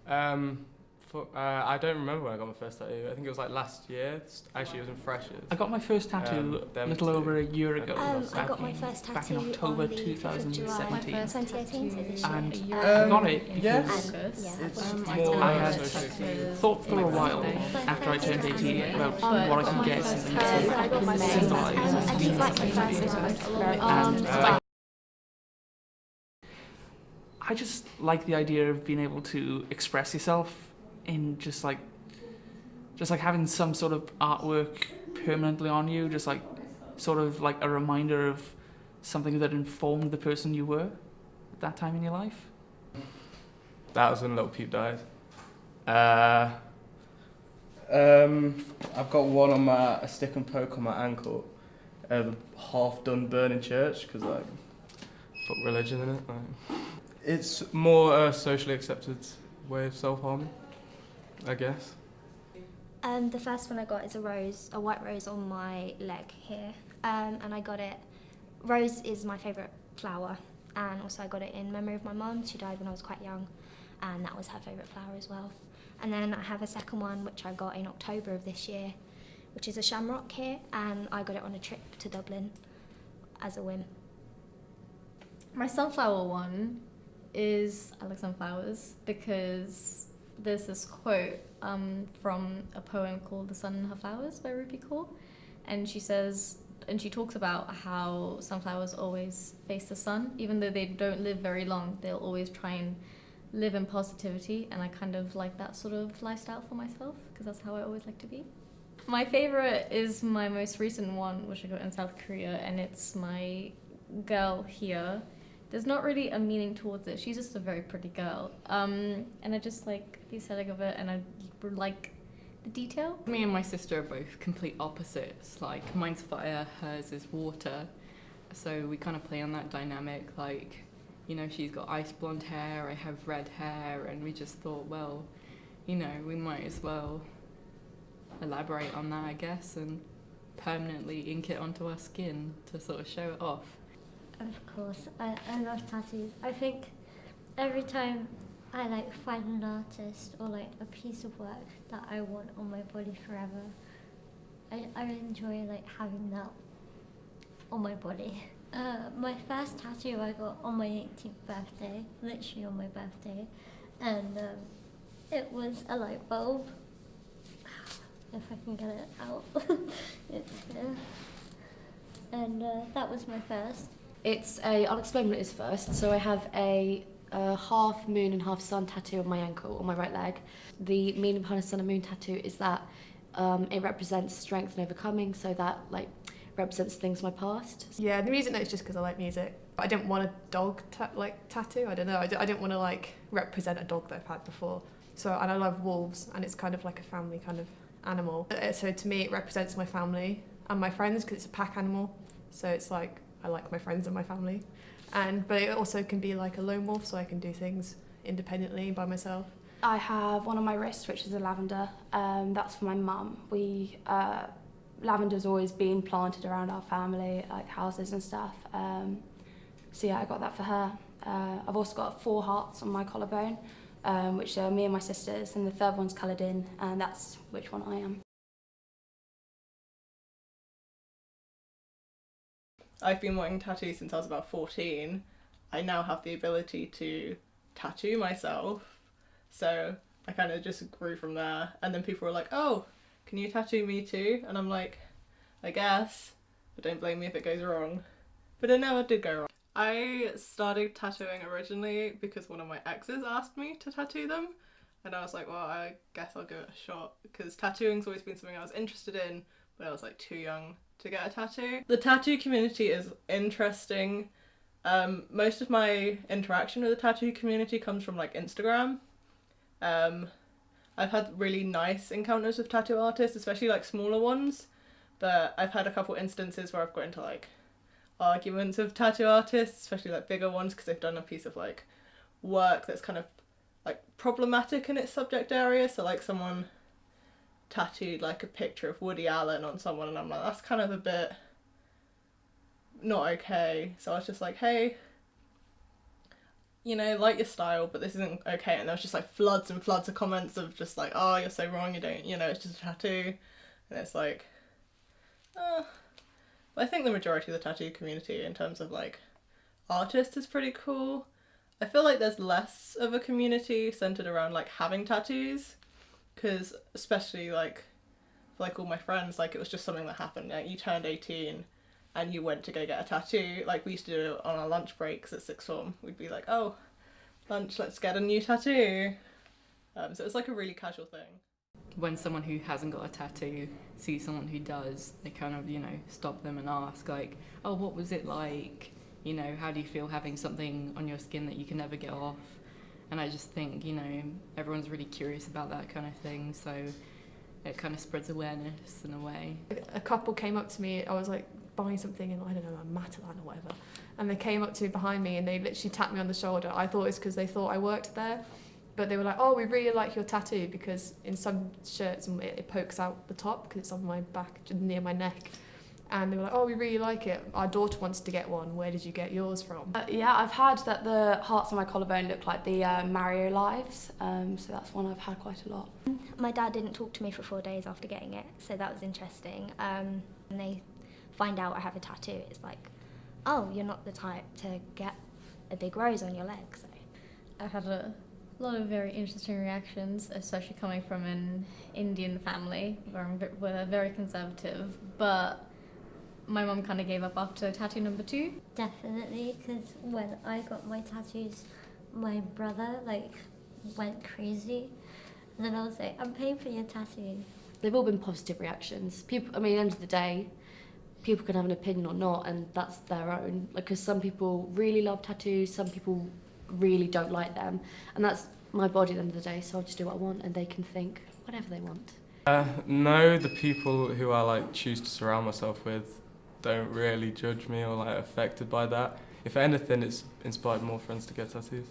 Um, I don't remember when I got my first tattoo. I think it was like last year. Actually, it was in Freshers. I got my first tattoo a little over a year ago. I got my first tattoo back in October on the 2017. 2018, so And this year. I got it yes. because More I had socially thought for a while after I turned 18 about what I could get So I got my first tattoo, and it's like my first one. and I just like the idea of being able to express yourself in just like having some sort of artwork permanently on you, just like sort of like a reminder of something that informed the person you were at that time in your life. That was when Little Peep died. I've got one on a stick and poke on my ankle, the half done burn in church because like fuck religion in it. Like. It's more a socially accepted way of self-harming, I guess. The first one I got is a white rose on my leg here, and I got it. Rose is my favourite flower, and also I got it in memory of my mum. She died when I was quite young, and that was her favourite flower as well. And then I have a second one which I got in October of this year, which is a shamrock here, and I got it on a trip to Dublin as a whim. My sunflower one is I like sunflowers because there's this quote from a poem called The Sun and Her Flowers by Ruby Kaur, and she talks about how sunflowers always face the sun. Even though they don't live very long, they'll always try and live in positivity, and I kind of like that sort of lifestyle for myself because that's how I always like to be. My favourite is my most recent one, which I got in South Korea, and it's my girl here. There's not really a meaning towards it. She's just a very pretty girl. And I just like the aesthetic of it, and I like the detail. Me and my sister are both complete opposites. Like, mine's fire, hers is water. So we kind of play on that dynamic. Like, you know, she's got ice blonde hair, I have red hair, and we just thought, well, you know, we might as well elaborate on that, I guess, and permanently ink it onto our skin to sort of show it off. Of course, I love tattoos. I think every time I find an artist or a piece of work that I want on my body forever, I enjoy having that on my body. My first tattoo I got on my 18th birthday, literally on my birthday, and it was a light bulb. If I can get it out, it's here. And that was my first. I'll explain what it is first. So I have a half moon and half sun tattoo on my ankle, on my right leg. The meaning behind a sun and moon tattoo is that it represents strength and overcoming, so that represents things from my past. Yeah, the music note's just because I like music. But I didn't want a dog tattoo, I don't know. I didn't want to represent a dog that I've had before. And I love wolves, and it's kind of like a family kind of animal. So to me it represents my family and my friends because it's a pack animal. So it's I like my friends and my family, but it also can be like a lone wolf, so I can do things independently by myself. I have one on my wrist, which is a lavender. That's for my mum. Lavender's always been planted around our family, like houses and stuff. So yeah, I got that for her. I've also got 4 hearts on my collarbone, which are me and my sisters, and the third one's coloured in, and that's which one I am. I've been wanting tattoos since I was about 14. I now have the ability to tattoo myself, so I kind of just grew from there. And then people were like, oh, can you tattoo me too? And I'm like, I guess, but don't blame me if it goes wrong. But I know it did go wrong. I started tattooing originally because one of my exes asked me to tattoo them, and I was like, well, I guess I'll give it a shot, because tattooing's always been something I was interested in, but I was too young to get a tattoo. The tattoo community is interesting. Most of my interaction with the tattoo community comes from Instagram. I've had really nice encounters with tattoo artists, especially smaller ones, but I've had a couple instances where I've got into arguments with tattoo artists, especially bigger ones, because they've done a piece of work that's kind of problematic in its subject area. So someone tattooed a picture of Woody Allen on someone, and I'm like, that's kind of a bit not okay. So I was just like, hey, you know, like your style, but this isn't okay. And there was just like floods and floods of comments of just like, oh, you're so wrong, you don't, you know, it's just a tattoo. And it's like, but I think the majority of the tattoo community in terms of like artists is pretty cool. I feel like there's less of a community centered around like having tattoos, because especially like for like all my friends, like it was just something that happened. Like you turned 18 and you went to go get a tattoo. Like we used to do it on our lunch breaks at sixth form. We'd be like, oh, lunch, let's get a new tattoo. So it's like a really casual thing. When someone who hasn't got a tattoo sees someone who does, they kind of, you know, stop them and ask like, oh, what was it like? You know, how do you feel having something on your skin that you can never get off? And I just think, you know, everyone's really curious about that kind of thing, so it kind of spreads awareness in a way. A couple came up to me, I was like buying something in, I don't know, a Matalan or whatever, and they came up to me behind me and they literally tapped me on the shoulder. I thought it's because they thought I worked there, but they were like, oh, we really like your tattoo, because in some shirts it pokes out the top because it's on my back, near my neck. And they were like, oh, we really like it. Our daughter wants to get one. Where did you get yours from? Yeah, I've had that the hearts on my collarbone look like the Mario lives, so that's one I've had quite a lot. My dad didn't talk to me for 4 days after getting it, so that was interesting. When they find out I have a tattoo, it's like, oh, you're not the type to get a big rose on your leg. So I had a lot of very interesting reactions, especially coming from an Indian family where we're very conservative, but my mum kind of gave up after tattoo number 2. Definitely, because when I got my tattoos, my brother went crazy, and then I was like, I'm paying for your tattoo. They've all been positive reactions. People, I mean, at the end of the day, people can have an opinion or not, and that's their own. Like, because some people really love tattoos, some people really don't like them, and that's my body at the end of the day, so I'll just do what I want, and they can think whatever they want. No, the people who I like choose to surround myself with don't really judge me or like affected by that. If anything, it's inspired more friends to get tattoos.